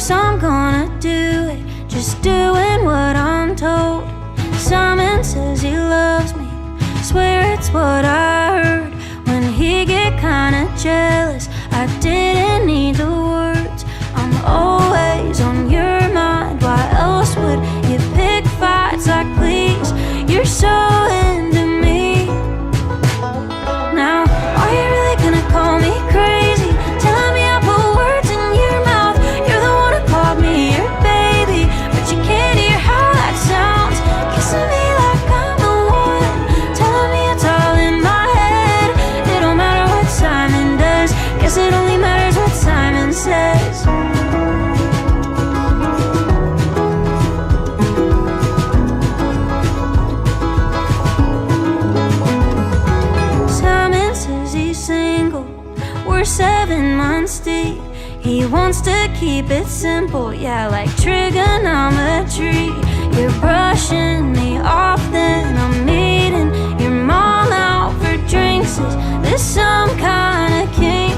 course I'm gonna do it, just doing what I'm told. Simon says he loves me, swear it's what I heard. When he get kinda jealous, I didn't need the words. I'm always on your mind, why else would you pick fights? Like please, you're so into me. Now, are you really gonna call me crazy, telling me I put words in your mouth? You're the one who called me your baby, but you can't hear how that sounds. Kissing me like I'm the one, telling me it's all in my head. It don't matter what Simon does, guess it only matters what Simon says. Simon says he's single, we're 7 months deep. He wants to keep it simple, yeah, like trigonometry. You're brushing me off, then I'm meeting your mom out for drinks. Is this some kind of kink?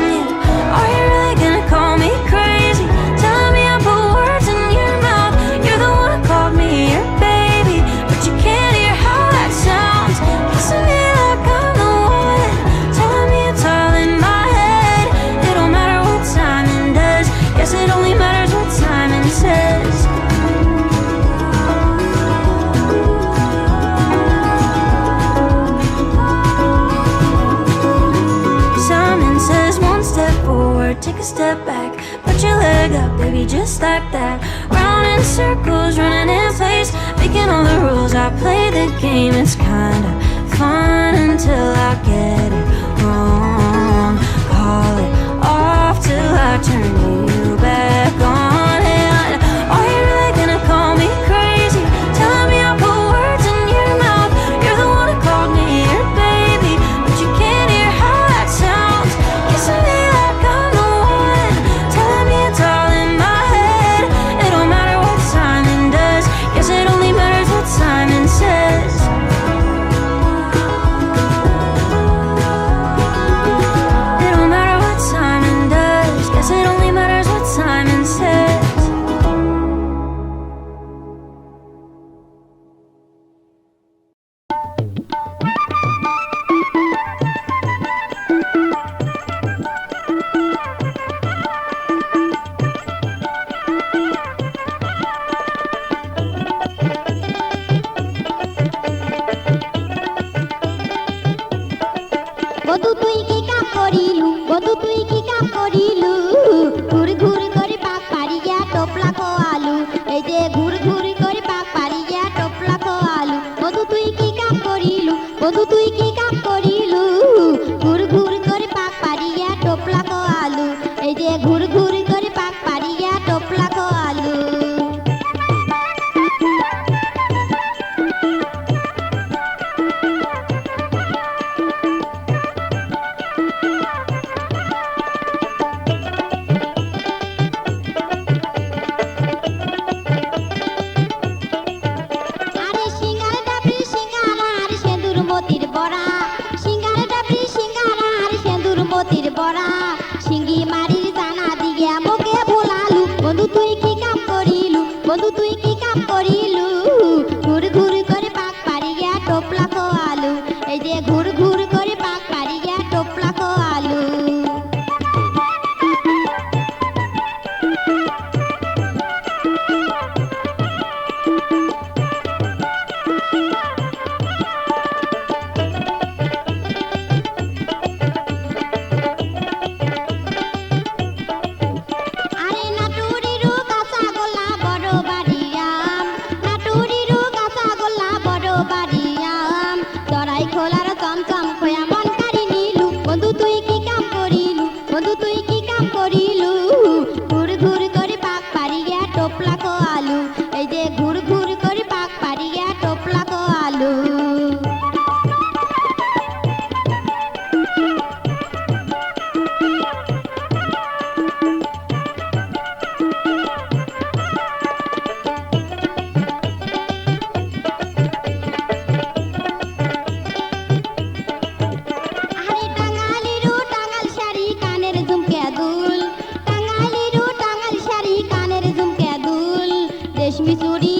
Yeah. Are you really gonna call me crazy, telling me I put words in your mouth? You're the one who called me your baby, but you can't hear how that sounds. Kissing me like I'm the one, telling me it's all in my head. It don't matter what Simon does, guess it only matters what Simon says. Simon says 1 step forward, take a step back, put your leg up, baby, just like that. Round in circles, running in place, making all the rules. I play the game, it's kinda fun until I get it wrong. Call it off till I turn you back on. And are you really gonna call me crazy, telling me I put words in your mouth? You're the one who called me your baby, but you can't hear how that sounds. Kissing me like I'm the one, telling me it's all in my head. It don't matter what Simon does, guess it only matters what Simon says. It don't matter what Simon does, guess it only matters what Simon says. রেশমি চুড়ি